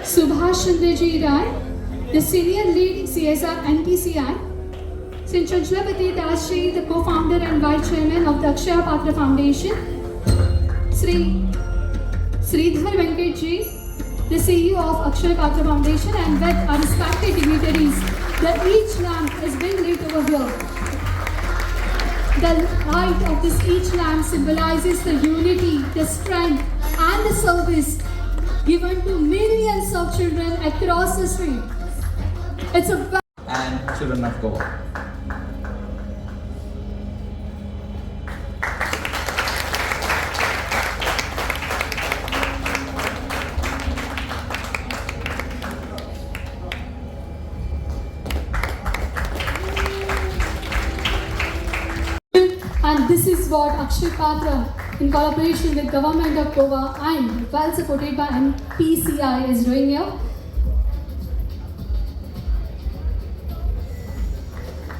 Subhash Chandraji Rai, the Senior Lead CSR NPCI. Sri Chanchalapati Dasji, the co-founder and vice chairman of the Akshaya Patra Foundation. Sri Sridhar Venkatji, the CEO of Akshaya Patra Foundation, and with our respected dignitaries, that each lamp is being lit over here. The light of this each lamp symbolizes the unity, the strength, and the service given to millions of children across the street. It's a and children of Goa. And this is what Akshaya Patra, in collaboration with Government of Goa and well supported by NPCI, is doing here.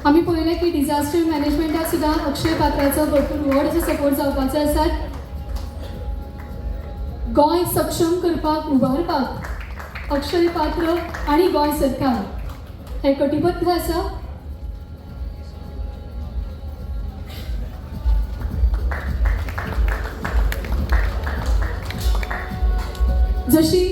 आम्ही पळयलें की disaster मॅनेजमेंटाक सुद्दां अक्षय पात्राचो भरपूर व्हड असो support जावपाचो आसा. गोंय सक्षम करपाक उबारपाक अक्षय पात्र आनी गोंय सरकार हे कटिबद्ध आसा. जशी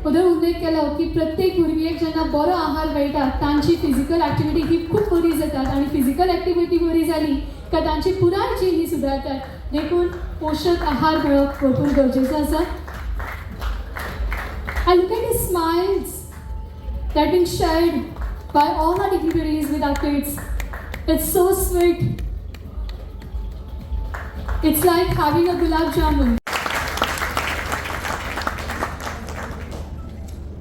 उदर उल्लेख केलो की प्रत्येक भुरग्याक जेन्ना बरो आहार मेळटा तांची फिजिकल एक्टिविटी ही खूब बरी जातात आनी फिजिकल एक्टिविटी बरी जाली काय तांची पुराय जीण ही सुदारतात. देखून पोषक आहार मेळप भरपूर गरजेचो आसा. And look at the smiles that been shared by all our dignitaries with our kids. It's so sweet. It's like having a gulab jamun.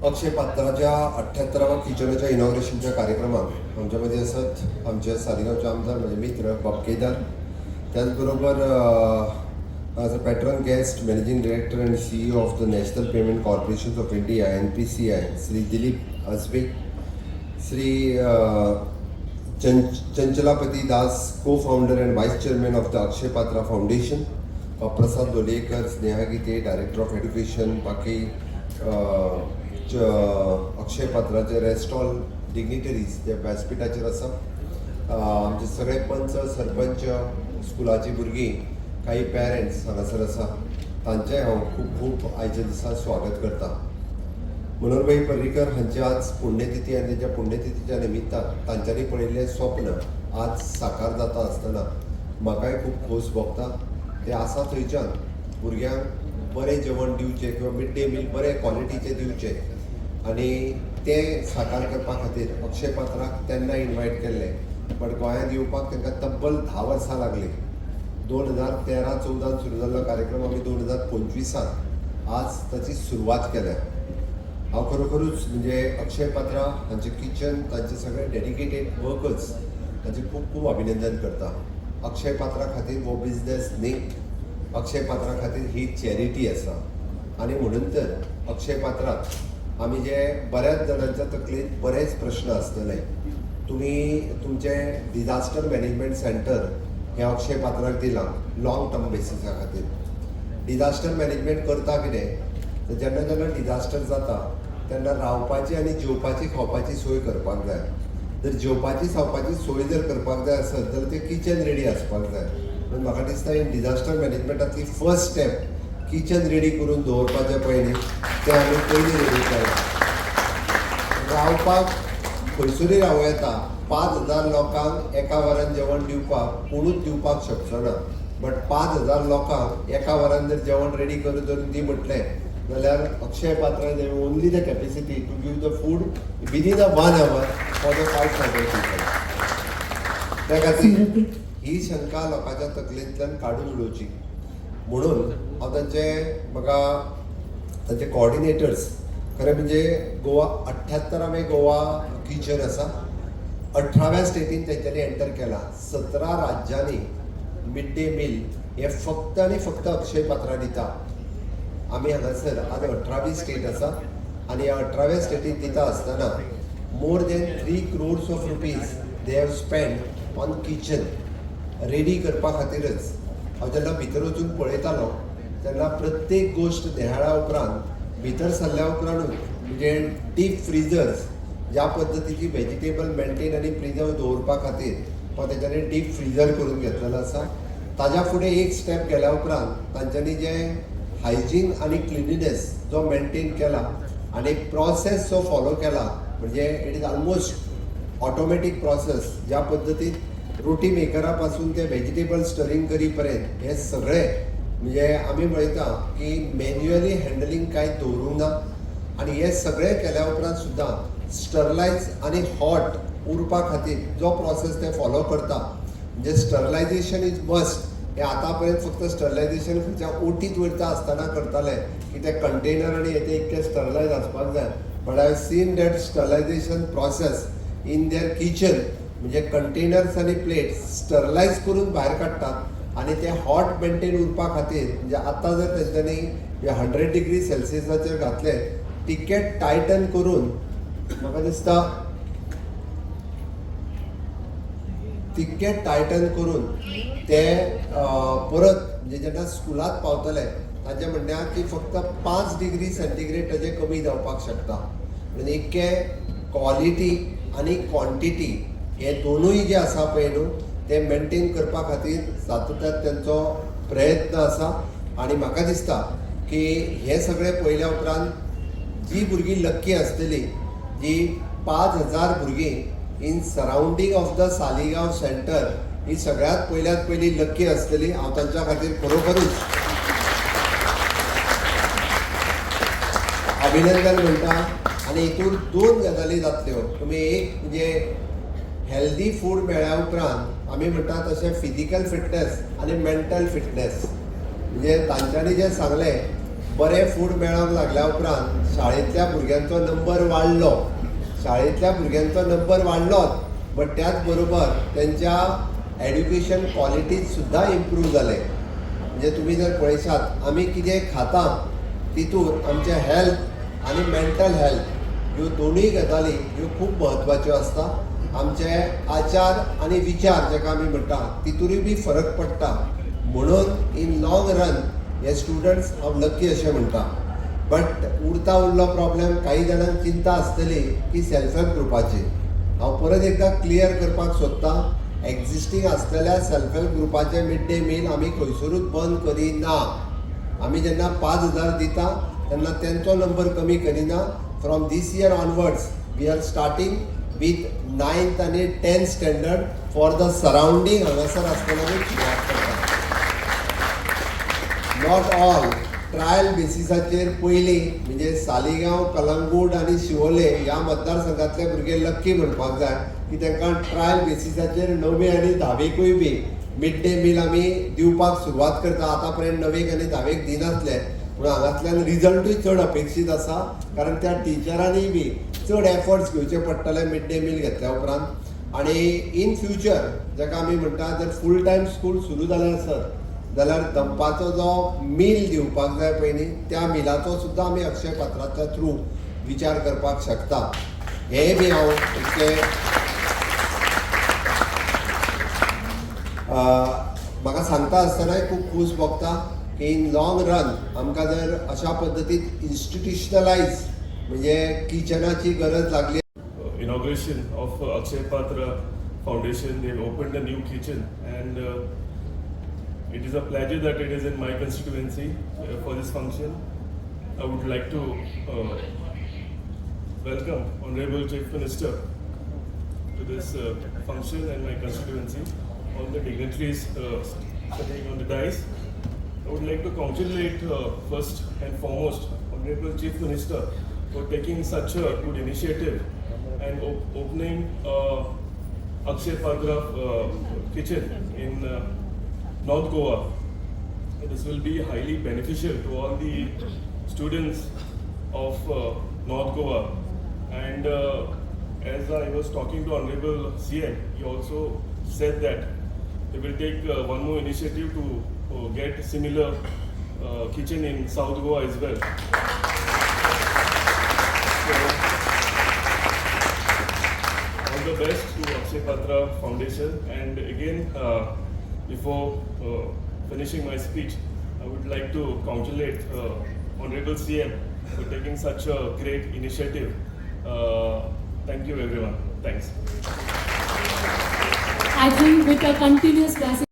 अक्षय पात्राच्या 78व्या किचनच्या इनॉग्रेशनच्या कार्यक्रमात आमच्यामध्ये असत आमचे सालिगांवचे आमदार म्हणजे मित्र बाब केदार, त्याचबरोबर as a patron guest managing director and CEO of the National Payment Corporation of India NPCI Shri Dilip Asbe, Shri Chanchalapati Das, co-founder and vice chairman of the Akshaya Patra Foundation, Prasad Lolayekar, Sneha Gite, director of education, बाकी अक्षय पात्राचे रेस्ट ऑल डिग्निटरीज जे व्यासपीठाचेर आसा, आमचे सगळे पंच सरपंच, स्कुलाची भुरगीं, काही पेरंट्स हांगासर आसा, तांचें हांव खूब खूब आयच्या दिसा स्वागत करता. मनोहरभाई पर्रीकर हांची आज पुण्यतिथी आनी तेच्या पुण्यतिथीच्या निमित्तान तांच्यांनी पळयिल्लें स्वप्न आज साकार जाता आसतना म्हाकाय खूब खोस भोगता. ते आसा थंयच्यान भुरग्यांक बरें जेवण दिवचें किंवा मिड डे मील बरें क्वॉलिटीचें दिवचें आनी तें साकार करपा खातीर अक्षय पात्राक तेन्ना इन्वायट केल्लें, बट गोंयांत येवपाक तांकां तब्बल 10 वर्सां लागलीं. 2013-14 सुरू जाल्लो कार्यक्रम आमी 2025 आज ताची सुरवात केल्या. हांव खरोखरूच म्हणजे अक्षय पात्रा हांचें किचन, तांचे सगळे डेडिकेटेड वर्कर्स तांचें खूब खूब अभिनंदन करता. अक्षय पात्रा खातीर हो बिझनेस न्ही, अक्षय पात्रा खातीर ही चॅरिटी आसा. आनी म्हणून तर अक्षय पात्राक आमी जे बऱ्याच जाणांच्या तकलेंत बरेच प्रश्न आसतले, तुमी तुमचें डिझास्टर मॅनेजमेंट सेंटर हें अक्षय पात्राक दिलां लॉंग टर्म बेसिसा खातीर. डिझास्टर मॅनेजमेंट करता कितें तर जेन्ना जेन्ना डिझास्टर जाता तेन्ना रावपाची आनी जेवपाची खावपाची सोय करपाक जाय. जर जेवपाची खावपाची सोय जर करपाक जाय आसत जाल्यार तें किचन रेडी आसपाक जाय. म्हणून म्हाका दिसता ही डिझास्टर मॅनेजमेंटातली फर्स्ट स्टेप किचन रेडी करून दवरपाचें पयलीं तें आमी पयलीं रेडी करप. रावपाक खंयसरूय रावूं येता. 5000 लोकांक एका वरान जेवण दिवपाक कोणूच दिवपाक शकचो ना, बट 5000 लोकांक एका वरान जर जेवण रेडी करून दी म्हटलें जाल्यार Akshaya Patra only the capacity to give the food within a 1 hour for the 500 people. त्या खातीर ही शंका लोकांच्या तकलेंतल्यान काडून उडोवची म्हणून हांव म्हाका तांचे कोऑर्डिनेटर्स खरें म्हणजे गोवा 78वें गोवा किचन आसा. 18व्या स्टेटीन तेंच्यांनी एंटर केला. 17 राज्यांनी मिड डे मील हे फक्त आणि फक्त अक्षय पात्रां दिता. आमी हांगासर आज 18वी स्टेट आसा आनी ह्या 18व्या स्टेटीन दिता आसतना more than 3 crores of rupees they have spend on kitchen ready करपा खातीरच. हांव जेन्ना भितर वचून पळयतालो तेन्ना प्रत्येक गोश्ट निहाळ्या उपरांत भितर सरल्या उपरांतूच म्हणजे डीप फ्रिजर्स ज्या पद्दतीची व्हेजिटेबल मेंटेन आनी प्रिजर्व दवरपा खातीर तो तेंच्यांनी डीप फ्रिजर करून घेतलेलो आसा. ताज्या फुडें एक स्टेप गेल्या उपरांत तांच्यांनी जे हायजीन आनी क्लिनिनेस जो मेंटेन केला आनी प्रोसेस जो फॉलो केला म्हणजे it is almost automatic process. ज्या पद्दतीन रोटी मेकरा पासून ते व्हेजिटेबल स्टरिंग करी पर्यंत हे सगळे म्हणजे आमी पळयता की मॅन्युअली हँडलिंग कांय दवरूंक ना आनी हे सगळे केल्या उपरांत सुद्दां स्टरलायज आनी हॉट उरपा खातीर जो प्रोसेस ते फॉलो करता म्हणजे स्टरलायझेशन इज मस्ट. हे आतां पर्यंत फक्त स्टरलायझेशन खंयच्या ओटीत वयता आसतना करताले की ते कंटेनर आनी हे ते इतके स्टरलायज आसपाक जाय. But I have seen that sterilisation process in their kitchen म्हणजे कंटेनर्स आनी प्लेट्स स्टरलायज करून भायर काडटात आनी ते हॉट मेंटेन उरपा खातीर म्हणजे आतां जर तेंच्यांनी 100 डिग्री सेल्सियसाचेर घातले तितके टायटन करून म्हाका दिसता तितके टायटन करून ते परत म्हणजे जेन्ना स्कुलांत पावतले तांचें म्हणणें आसा की फक्त 5 डिग्री सेंटिग्रेड ताजे कमी जावपाक शकता. म्हणजे इतके क्वॉलिटी आनी क्वॉन्टिटी हे दोनूय जे आसा पळय न्हू ते मेंटेन करपा खातीर सातत्यान तेंचो प्रयत्न आसा. आनी म्हाका दिसता की हे सगळे पळयल्या उपरांत जी भुरगीं लक्की आसतली जी 5000 भुरगीं in surrounding of the Saligao centre ही सगळ्यात पयली लक्की आसतली. हांव तांच्या खातीर खरोखरूच अभिनंदन म्हणटा. आनी हितून 2 गजाली जातल्यो. तुमी एक म्हणजे हेल्दी फूड मेळ्ळ्या उपरांत आमी म्हणटा तशें फिजिकल फिटनेस आनी मेंटल फिटनेस म्हणजे तांच्यांनी जें सांगलें बरें फूड मेळोंक लागल्या उपरांत शाळेंतल्या भुरग्यांचो नंबर वाडलो. शाळेंतल्या भुरग्यांचो नंबर वाडलोच बट त्याच बरोबर तेंच्या एड्युकेशन क्वॉलिटीज सुद्दां इम्प्रूव जाले. म्हणजे तुमी जर पळयशात आमी कितें खाता तितून आमचें हेल्थ आनी मेंटल हेल्थ ह्यो दोनूय गजाली ह्यो खूब म्हत्वाच्यो आसता. आमचे आचार आनी विचार जेका आमी म्हणटा तितूनय बी फरक पडटा. म्हणून इन लॉंग रन हे स्टुडंट्स हांव लकी अशें म्हणटा. बट उरता उरलो प्रॉब्लेम काही जाणांक चिंता आसतली की सेल्फ हेल्प ग्रुपाची. हांव परत एकदां क्लियर करपाक सोदतां एक्झिस्टींग आसलेल्या सेल्फ हेल्प ग्रुपाचे मिड डे मील आमी खंयसरूच बंद करिना. आमी जेन्ना 5000 दिता तेन्ना तेंचो नंबर कमी करिना. From this year onwards we are starting with 9th आनी 10th standard for the surrounding हांगासर आसतना सुरवात करता. नॉट ऑल ट्रायल बेसिसाचेर पयलीं म्हणजे सालिगांव कलंगूट आनी शिवोले ह्या मतदारसंघातले भुरगे लक्की म्हणपाक जाय की तांकां ट्रायल बेसिसाचेर 9वी आनी 10वीकूय बी मिड डे मील आमी दिवपाक सुरवात करता. आतां पर्यंत 9वेक आनी 10वेक दिनासले पूण हांगांतल्यान रिजल्टूय चड अपेक्षीत आसा कारण त्या टिचरांनीय बी चड एफर्ट्स घेवचे पडटले मिड डे मील घेतल्या उपरांत. आनी इन फ्युचर जाका आमी म्हणटा जर फूल टायम स्कूल सुरू जालें आसत जाल्यार दंपाचो जो मील दिवपाक जाय पयलीं त्या मिलाचो सुद्दां आमी अक्षय पात्राच्या थ्रू विचार करपाक शकता. हे बी हांव म्हाका सांगता आसतनाय खूब खूश भोगता की इन लॉंग रन आमकां जर अशा पद्दतीन इन्स्टिट्युशनलायज म्हणजे किचनाची गरज लागली. Inauguration of Akshay Patra Foundation, they've opened a new kitchen and it is a pleasure that it is in my constituency for this function. I would like to welcome Honorable Chief Minister to this function and my constituency, all the dignitaries sitting on the dais. I would like to congratulate first and foremost Honorable Chief Minister for taking such a good initiative and opening Akshay Patra kitchen in North Goa. This will be highly beneficial to all the students of North Goa and as I was talking to Honorable CM, he also said that he will take one more initiative to get similar kitchen in South Goa as well. So, all the best to Akshay Patra Foundation. And again, before finishing my speech, I would like to congratulate Honorable CM for taking such a great initiative. Thank you everyone. Thanks. I think with a continuous blessing.